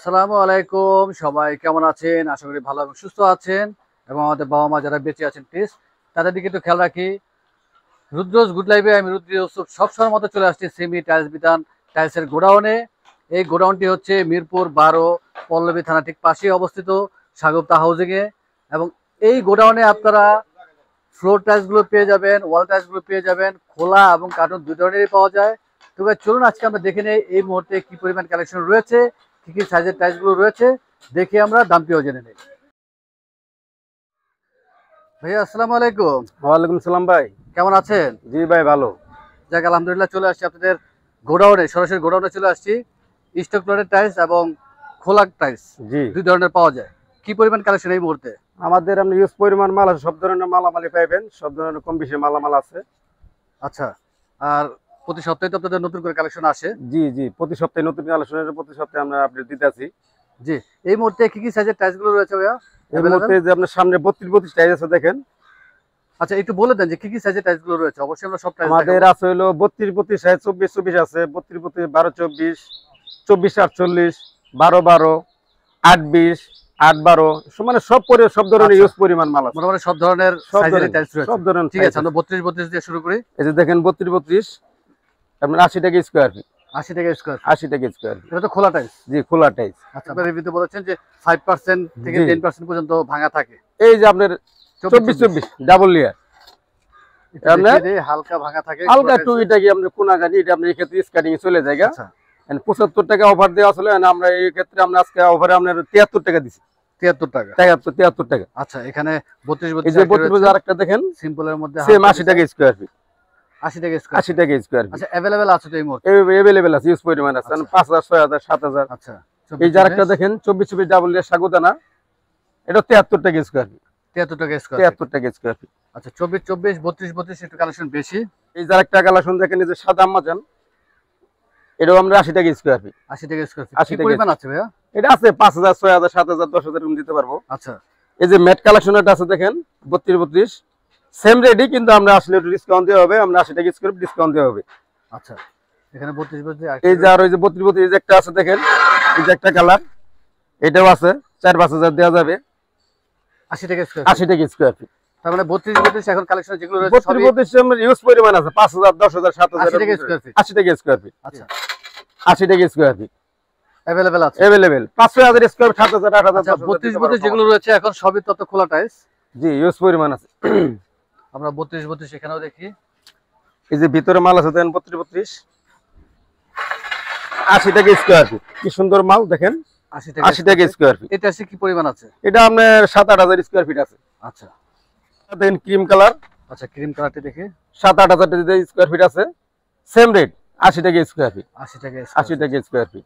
আসসালামু আলাইকুম, সবাই কেমন আছেন? আশা করি ভালো এবং সুস্থ আছেন এবং আমাদের বাবা মা যারা বেঁচে আছেন প্লিজ তাদের দিকে একটু খেয়াল রাখি। রুদ্রজ গুড লাইফে আমি রুদ্র ইউসুফ সবসময়ের মতো চলে আসছি সেমি টাইলস বিতান টাইলসের গোডাউনে। এই গোডাউনটি হচ্ছে মিরপুর 12 পল্লবী থানা ঠিক পাশেই অবস্থিত, স্বাগতা হাউজিংয়ে। এবং এই গোডাউনে আপনারা ফ্লোর টাইলসগুলো পেয়ে যাবেন, ওয়াল টাইলসগুলো পেয়ে যাবেন, খোলা এবং কার্টুন দুই ধরনেরই পাওয়া যায়। তবে চলুন আজকে আমরা দেখে নেই এই মুহূর্তে কি পরিমাণ কালেকশন রয়েছে, কি কি সাইজের টাইলসগুলো রয়েছে, দেখে আমরা দামটিও জেনে নেই। ভাইয়া আসসালামু আলাইকুম। ওয়ালাইকুম সালাম ভাই, কেমন আছেন? জি ভাই ভালো। যাক আলহামদুলিল্লাহ, চলে আসছি আপনাদের গোডাউনে, সরাসরি গোডাউনে চলে আসছি। স্টক লোডের টাইলস এবং খোলা টাইলস জি দুই ধরনের পাওয়া যায়। কি পরিমাণ কালেকশন এই মুহূর্তে? আমাদের আপনি ইউজ পরিমাণ মাল আছে, সব ধরনের মালামালি পাইবেন, সব ধরনের কম বেশি মালামাল আছে। আচ্ছা, আর প্রতি সপ্তাহে তো আপনাদের নতুন করে কালেকশন আসে? জি জি, প্রতি সপ্তাহে নতুন কালেকশনের প্রতি সপ্তাহে আমরা আপডেট দিতে আছি। জি, এই মুহূর্তে কি কি সাইজের টাইলসগুলো রয়েছে ভাইয়া? এই মুহূর্তে যে আপনার সামনে 32 টাইজ আছে দেখেন। আচ্ছা, একটু বলে দেন যে কি কি সাইজের টাইলসগুলো রয়েছে। অবশ্যই আমরা সব টাইলস আমাদের আছে হলো 32 সাইজ, 24 আছে, 32 12 24 24 48 12 12 8 20 8 12, মানে সব ধরনের ইউজ পরিমাণ মাল আছে। মোটামুটি সব ধরনের সাইজের টাইলস রয়েছে। সব ধরনের। ঠিক আছে, আমরা 32 দিয়ে শুরু করি। এই যে দেখেন 32 আপনার 80 টাকা স্কয়ার ফিট। 80 টাকা স্কয়ার। 80 টাকা স্কয়ার ফিট। এটা তো খোলা টাইলস। জি, খোলা টাইলস। আচ্ছা, আপনারা রিভিউতে বলেছেন যে 5% থেকে 10% পর্যন্ত ভাঙা থাকে। এই যে আপনার 24 ডাবল লেয়ার হালকা ভাঙা থাকে, হালকা টু, এটা কি আপনার কোনাগানি, এটা আপনার এই ক্ষেত্রে স্কাটিং চলে যায়। আচ্ছা, 75 টাকা অফার দেওয়া ছিল, আমরা এই ক্ষেত্রে আমরা আজকে অফারে আপনার 73 টাকা দিছি। 73 টাকা। 73 টাকা। আচ্ছা, এখানে 32 এই যে 32 আরেকটা দেখেন, সিম্পলের মধ্যে সেম 80 টাকা স্কয়ার ফিট। 80 টাকা স্কয়ার। 80 টাকা স্কয়ার ফিট। আচ্ছা, अवेलेबल আছে তো এই মুহূর্তে? अवेलेबल আছে, ইউজ পরিমাণ আছে। 5000 6000 7000। আচ্ছা, এই যে আরেকটা দেখেন 24 ডাবল লেয়ার সাগুদানা, এটা 73 টাকা স্কয়ার ফিট। 73 টাকা স্কয়ার। 73 টাকা স্কয়ার ফিট। আচ্ছা, 24 32 একটু কালেকশন বেশি। এই যে আরেকটা কালেকশন দেখেন, এই যে সাদা আমাজন, এটাও আমরা 80 টাকা স্কয়ার ফিট। 80 টাকা স্কয়ার ফিট। 80 কি টাকা পরিমাণ আছে ভাইয়া? এটা আছে 5000 6000 7000 10000 এরকম দিতে পারবো। আচ্ছা, এই যে ম্যাট কালেকশনটা আছে দেখেন 32 সেম রেডি, কিন্তু আমরা আসলে একটু ডিসকাউন্ট দেওয়া হবে, আমরা 80 টাকা স্কয়ার ডিসকাউন্ট দেওয়া হবে। আচ্ছা, এখানে 32 এই যে আর ওই যে 32 এই যে একটা আছে দেখেন, এই যে একটা কালার, এটাও আছে 4-5000 দেওয়া যাবে। 80 টাকা স্কয়ার। 80 টাকা স্কয়ার ফিট। তার মানে 32 এখন কালেকশন যেগুলো রয়েছে সবই 32 আমরা ইউজ পরিমাণ আছে 5000 10000 7000। 80 টাকা স্কয়ার ফিট। 80 টাকা স্কয়ার ফিট। আচ্ছা, 80 টাকা স্কয়ার ফিট अवेलेबल আছে। Available 5-6000 square feet 7000 8000। আচ্ছা, 32 যেগুলো রয়েছে এখন সবই তত খোলা টাইলস। জি, ইউজ পরিমাণ আছে। আমরা 32 এখানেও দেখি। এই যে ভিতরে মাল আছে দেন 32 80 টাকা স্কয়ার ফিট। কি সুন্দর মাল দেখেন, 80 টাকা স্কয়ার ফিট। এটা কি পরিমাণ আছে? এটা আপনার 7-8000 স্কয়ার ফিট আছে। আচ্ছা, দেন ক্রিম কালার। আচ্ছা, ক্রিম কালারটি দেখি। 7-8000 টাকা স্কয়ার ফিট আছে, সেম রেট 80 টাকা স্কয়ার ফিট। 80 টাকা 80 টাকা স্কয়ার ফিট।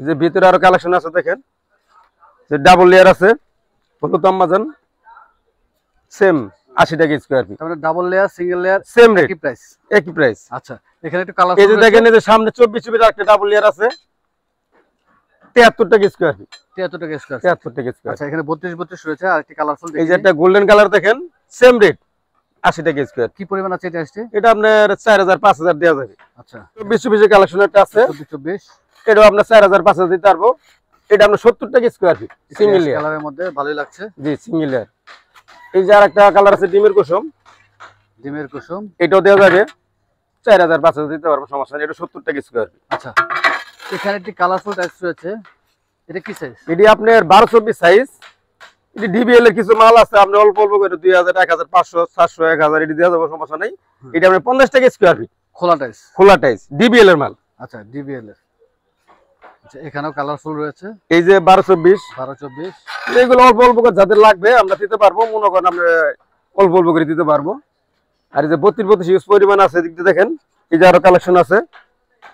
এই যে ভিতরে আরো কালেকশন আছে দেখেন, যে ডাবল লেয়ার আছে হলুদ আমাজন, সেম 80 টাকা স্কয়ার ফিট। তাহলে double layer single layer same rate, কি প্রাইস? একই প্রাইস। আচ্ছা, এখানে একটু কালার এই যে দেখেন, এই যে সামনে 24 ফিট একটা ডাবল লেয়ার আছে 73 টাকা স্কয়ার ফিট। 73 টাকা স্কয়ার। 73 টাকা স্কয়ার। আচ্ছা, এখানে 32 রয়েছে আর একটি কালারফুল দেখি। এই যে একটা গোল্ডেন কালার দেখেন, সেম রেট 80 টাকা স্কয়ার। কি পরিমাণ আছে এটা আসছে? এটা আপনার 4000 5000 দেওয়া যাবে। আচ্ছা, 24 কালেকশন একটা আছে, 24 এটাও আপনার 4000 5000 দিতে পারবো। এটা আপনার 70 টাকা স্কয়ার ফিট, সিঙ্গেল লেয়ার কালারের মধ্যে ভালোই লাগছে। জি, সিঙ্গেল লেয়ার। এই যে আরেকটা কালার আছে ডিমের কুসুম, ডিমের কুসুম, এটাও দেওয়া যাবে 4000 5000 দিতে পারবো, সমস্যা নেই। এটা 70 টাকা স্কয়ার ফিট। আচ্ছা, এখানে একটি কালারফুল টাইলস রয়েছে। এটা কি সাইজ? এটি আপনার 12-24 সাইজ। এটি ডিবিএল এর কিছু মাল আছে, আপনি অল্প অল্প করে 2000 1500 700 1000 এটি দেওয়া যাবে, সমস্যা নেই। এটা আপনার 50 টাকা স্কয়ার ফিট, খোলা টাইলস। খোলা টাইলস ডিবিএল এর মাল। আচ্ছা, ডিবিএল এর। আচ্ছা, এখানেও কালারফুল রয়েছে। এই যে 12-24 12-24 এগুলো অল্প অল্প করে যাদের লাগবে আমরা দিতে পারবো, মনে করেন আমরা অল্প অল্প করে দিতে পারবো। আর এই যে 32 ইউজ পরিমাণ আছে, দিকতে দেখেন। এই যে আরো কালেকশন আছে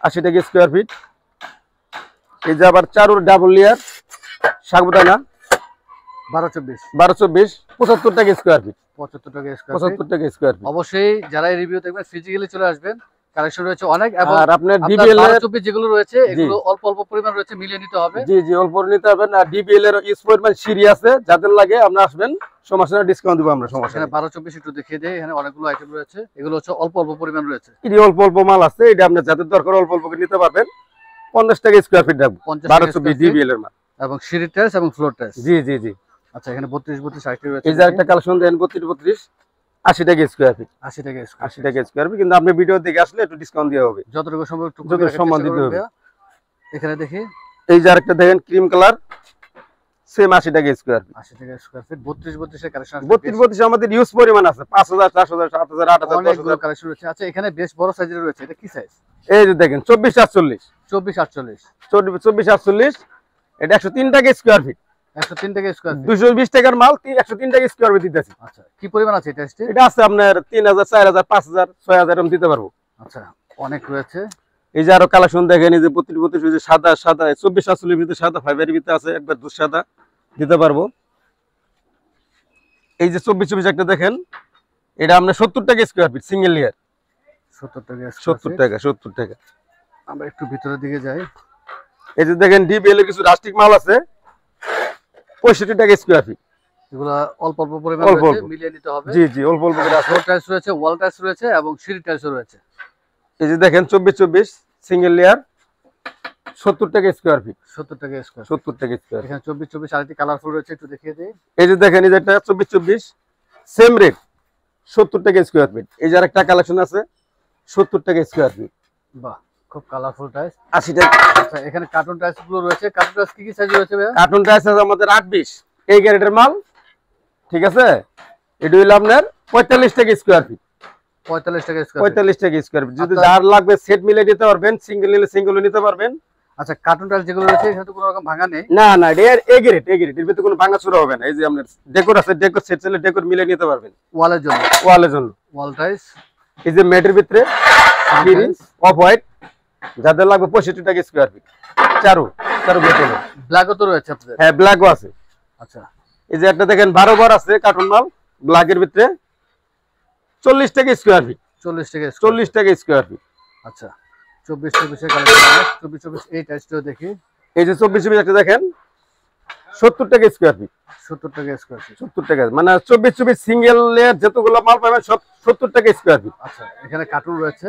80 টাকা স্কয়ার ফিট। এই যে আবার চারুর ডাবল লেয়ার সাগুদানা 12-24 12-24 75 টাকা স্কয়ার ফিট। 75 টাকা স্কয়ার ফিট। 75 টাকা স্কয়ার ফিট। অবশ্যই যারা এই রিভিউ দেখবেন ফিজিক্যালি চলে আসবেন, কালেকশন রয়েছে অনেক। এবং আর আপনার ডিবিএল এর 12-24 যেগুলো রয়েছে এগুলো অল্প অল্প পরিমাণ রয়েছে, মিলিয়ে নিতে হবে। জি জি, অল্প নিতে হবে না। ডিবিএল এর ইউজ পরিমাণ সিরি আছে, যাদের লাগে আমরা আসবেন, সমস্যা নেই, ডিসকাউন্ট দিব আমরা, সমস্যা এখানে নেই। 12-24 একটু দেখিয়ে দেই। এখানে অনেকগুলো আইটেম রয়েছে, এগুলো হচ্ছে অল্প অল্প পরিমাণ রয়েছে। এটি অল্প অল্প মাল আছে, এটা আপনার যাদের দরকার অল্প অল্প করে নিতে পারবেন। 50 টাকা স্কয়ার ফিট রাখবো 50 টাকা 12-24 ডিবিএল এর মাল। এবং সিঁড়ি টাইলস এবং ফ্লোর টাইলস। জি জি জি। আচ্ছা, এখানে 32 32 আরেকটি রয়েছে। এই যে একটা কালেকশন দেন 32 32 80 টাকা স্কয়ার ফিট। 80 টাকা স্কয়ার 80 টাকা স্কয়ার ফিট, কিন্তু আপনি ভিডিও দেখে আসলে একটু ডিসকাউন্ট দেওয়া হবে, যতটুকু সম্ভব একটু যত সম্মান দিতে হবে। এখানে দেখি এই যে আরেকটা দেখেন ক্রিম কালার, সেম 80 টাকা স্কয়ার ফিট। 80 টাকা স্কয়ার ফিট 32 32 এর কালেকশন আছে। 32 32 আমাদের ইউজ পরিমাণ আছে 5000 4000 7000 8000 অনেকগুলো 10000 কালেকশন রয়েছে। আচ্ছা, এখানে বেশ বড় সাইজের রয়েছে। এটা কি সাইজ? এই যে দেখেন 24 48 24 48 24 48, এটা 103 টাকা স্কয়ার ফিট। 103 টাকা স্কয়ার ফিট। 220 টাকার মাল 103 টাকা স্কয়ার ফিট দিতেছি। আচ্ছা, কি পরিমাণ আছে এটা? এটা আছে আপনার 3000 4000 5000 6000 এরকম দিতে পারবো। আচ্ছা, অনেক রয়েছে। এই যে আরো কালেকশন দেখেন, এই যে 32 32 যে সাদা সাদা 24 48 ভিতরে সাদা ফাইবারের ভিতরে আছে, একবার দুধ সাদা দিতে পারবো। এই যে 24 24 একটা দেখেন, এটা আমরা 70 টাকা স্কয়ার ফিট সিঙ্গেল লেয়ার। 70 টাকা 70 টাকা 70 টাকা। আমরা একটু ভিতরের দিকে যাই। এই যে দেখেন ডিবিএল এর কিছু রাস্টিক মাল আছে 65 টাকা স্কয়ার ফিট। এগুলা অল্প অল্প পরিমাণ অল্প রয়েছে, অল্প। মিলিয়ে নিতে হবে। জি জি, অল্প অল্প করে আছে। ফ্লোর টাইলস রয়েছে, ওয়াল টাইলস রয়েছে এবং সিঁড়ি টাইলসও রয়েছে। এই যে দেখেন 24 24 সিঙ্গেল লেয়ার 70 টাকা স্কয়ার ফিট। 70 টাকা স্কয়ার। 70 টাকা স্কয়ার। এখানে 24 24 আরেকটি কালারফুল রয়েছে, একটু দেখিয়ে দিই। এই যে দেখেন, এই যে এটা 24 24 সেম রেট 70 টাকা স্কয়ার ফিট। এই যে আরেকটা কালেকশন আছে 70 টাকা স্কয়ার ফিট। বাহ, খুব কালারফুল টাইলস। 80 টাকা। আচ্ছা, এখানে কার্টুন টাইলস গুলো রয়েছে। কার্টুন টাইলস কি কি সাইজ রয়েছে ভাইয়া? কার্টুন টাইলস আছে আমাদের 820 এই গ্রেডের মাল, ঠিক আছে। এটা হইলো আপনার 45 টাকা স্কয়ার ফিট। 45 টাকা স্কয়ার। 45 টাকা স্কয়ার ফিট। যদি আচ্ছা। যার লাগবে সেট মিলে নিতে পারবেন, সিঙ্গেল নিলে সিঙ্গেলও নিতে পারবেন। আচ্ছা, কার্টুন টাইলস যেগুলো রয়েছে এখানে তো কোনো রকম ভাঙা নেই। না না, এটা এ গ্রেড এর ভিতরে কোনো ভাঙাচুরা হবে না। এই যে আপনার ডেকোর আছে, ডেকোর সেট চাইলে ডেকোর মিলে নিতে পারবেন ওয়ালের জন্য। ওয়ালের জন্য। Wall tiles. এই যে ম্যাটের ভিতরে অফ হোয়াইট, যাদের লাগবে 65 টাকা স্কয়ার ফিট। চারু চারু বোতল। ব্ল্যাকও তো রয়েছে আপনাদের? হ্যাঁ, ব্ল্যাকও আছে। আচ্ছা, এই যে একটা দেখেন 12 ঘর আছে কার্টুন মাল ব্ল্যাকের ভিতরে 40 টাকা স্কয়ার ফিট। 40 টাকা স্কয়ার। 40 টাকা স্কয়ার ফিট। আচ্ছা, 24 24 এর কালেকশন। 24 24 এই টাইলসটাও দেখি। এই যে 24 24 একটা দেখেন 70 টাকা স্কয়ার ফিট। 70 টাকা স্কয়ার ফিট। 70 টাকা, মানে 24 24 সিঙ্গেল লেয়ার যতগুলো মাল পাবেন সব 70 টাকা স্কয়ার ফিট। আচ্ছা, এখানে কার্টুন রয়েছে।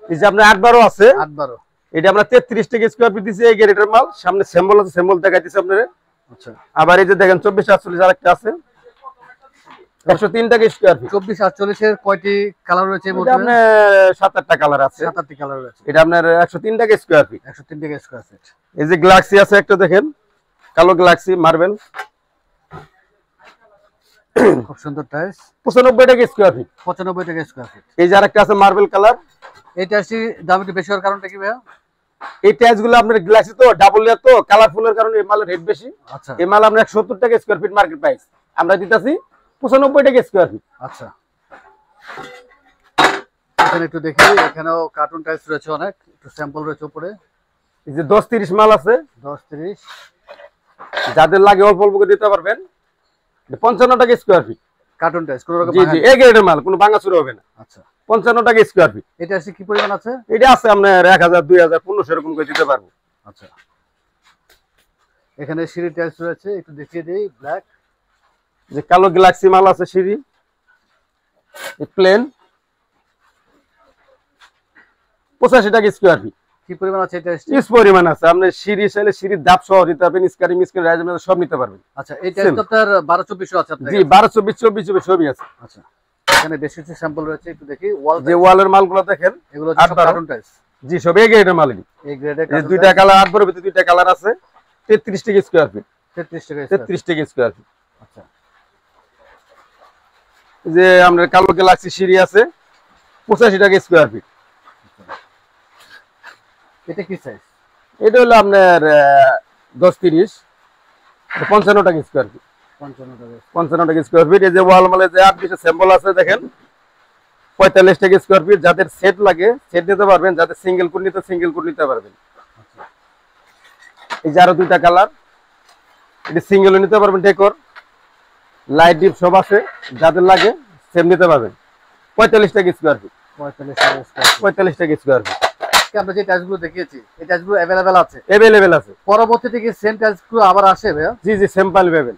এই যে আপনার 8 12 আছে, 8 12। এটা আমরা 33 টাকা স্কয়ার ফিট দিছি এই গ্রেডের মাল। সামনে স্যাম্পল আছে, স্যাম্পল দেখাইতেছি আপনাদের। আচ্ছা, আবার এই যে দেখেন 24 48 আরেকটা আছে 103 টাকা স্কয়ার ফিট। 24 48 এর কয়টি কালার রয়েছে? এটা আপনার 7-8টা কালার আছে। 7-8টি কালার রয়েছে। এটা আপনার 103 টাকা স্কয়ার ফিট। 103 টাকা স্কয়ার ফিট। এই যে গ্যালাক্সি আছে একটা দেখেন, কালো গ্যালাক্সি মার্বেল খুব সুন্দর টাইলস। 95 টাকা স্কয়ার ফিট। 95 টাকা স্কয়ার ফিট। এই যে আরেকটা আছে মার্বেল কালার। এই টাইলসটির দাম একটু বেশি হওয়ার কারণটা কি ভাইয়া? এই টাইলস গুলো আপনার গ্লাসি তো ডাবল লেয়ার তো কালারফুলের কারণে এই মালের রেট বেশি। আচ্ছা, এই মাল আমরা 170 টাকা স্কয়ার ফিট মার্কেট প্রাইস, আমরা দিতেছি 95 টাকা স্কয়ার ফিট। আচ্ছা, এখানে একটু দেখি। এখানেও কার্টুন টাইলস রয়েছে অনেক, একটু স্যাম্পল রয়েছে উপরে। এই যে 10 30 মাল আছে, 10 30। যাদের লাগে অল্প অল্প করে দিতে পারবেন। 55 টাকা স্কয়ার ফিট কার্টুন টাইলস কোনো রকম জি ভাঙা জি, নেই। এই গ্রেডের মাল কোনো ভাঙাচুরা হবে না। আচ্ছা, 55 টাকা স্কয়ার ফিট। এটা আছে কি পরিমাণ আছে? এটা আছে আপনার 1000 2000 1500 এরকম করে দিতে পারবো। আচ্ছা, এখানে সিঁড়ি টাইলস রয়েছে, একটু দেখিয়ে দিই। ব্ল্যাক। যে কালো গ্যালাক্সি মাল আছে সিঁড়ি প্লেন 85 টাকা স্কয়ার ফিট। কি পরিমাণ আছে এই টাইলসটি? ইস পরিমাণ আছে, আপনি সিঁড়ি চাইলে সিঁড়ির ধাপ সহ দিতে পারবেন, স্কারি মিস্কারি রাইজ সব নিতে পারবেন। আচ্ছা, এই টাইলস তো আপনার 12 24 আছে আপনার জি, কাছে? 12 24 24 24 সবই আছে। আচ্ছা, এখানে বেশ কিছু স্যাম্পল রয়েছে, একটু দেখি। ওয়াল যে ওয়ালের মালগুলো দেখেন এগুলো হচ্ছে সব 8-12 কার্টুন টাইলস। জি, সব এই গ্রেডের মালই। এই গ্রেডের এই কার্টুন দুইটা কালার 8 12 ভিতরে দুইটা কালার আছে 33 টাকা স্কয়ার ফিট। 33 টাকা স্কয়ার। 33 টাকা স্কয়ার ফিট। আচ্ছা, যে আমাদের কালো গ্যালাক্সি সিঁড়ি আছে 85 টাকা স্কয়ার ফিট। এটা কি সাইজ? এটা হলো আপনার 10 30 55 টাকা স্কয়ার ফিট। 55 টাকা। 55 টাকা স্কয়ার ফিট। এই যে ওয়াল মালে যে 8 20 স্যাম্পল আছে দেখেন 45 টাকা স্কয়ার ফিট। যাদের সেট লাগে সেট নিতে পারবেন, যাদের সিঙ্গেল কোড নিতে সিঙ্গেল কোড নিতে পারবেন। এই যে আরো দুইটা কালার, এটা সিঙ্গেলও নিতে পারবেন, ডেকোর লাইট ডিপ সব আছে, যাদের লাগে সেম নিতে পারবেন। 45 টাকা স্কয়ার ফিট। 45 টাকা স্কয়ার। 45 টাকা স্কয়ার ফিট। আমরা যে টাইলসগুলো দেখিয়েছি এই টাইলসগুলো अवेलेबल আছে? अवेलेबल আছে। পরবর্তীতে কি সেম টাইলসগুলো আবার আসে ভাইয়া? জি জি, স্যাম্পল পাবেন,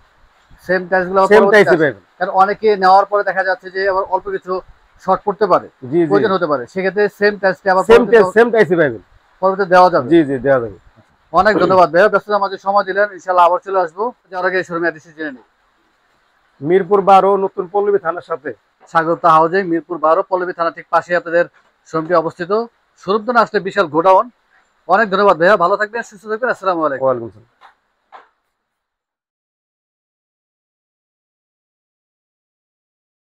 সেম টাইলসগুলো সেম টাইপই পাবেন। কারণ অনেকে নেওয়ার পরে দেখা যাচ্ছে যে আবার অল্প কিছু শর্ট পড়তে পারে, জি জি, প্রয়োজন হতে পারে, সেক্ষেত্রে সেম টাইলসটা আবার সেম টাইপই পাবেন। পরবর্তীতে দেওয়া যাবে। জি জি, দেওয়া যাবে। অনেক ধন্যবাদ ভাইয়া, ব্যস্ততার মাঝে সময় দিলেন। ইনশাল্লাহ আবার চলে আসবো। যাওয়ার আগে শোরুমে অ্যাড্রেস জেনে নিই। মিরপুর 12 নতুন পল্লবী থানার সাথে। স্বাগত হাউজিং, মিরপুর 12, পল্লবী থানা ঠিক পাশে আপনাদের শোরুমটি অবস্থিত। শোরুম তো না আসলে বিশাল গোডাউন। অনেক ধন্যবাদ ভাইয়া, ভালো থাকবেন, সুস্থ থাকবেন। আসসালামু আলাইকুম। ওয়ালাইকুম আসসালাম।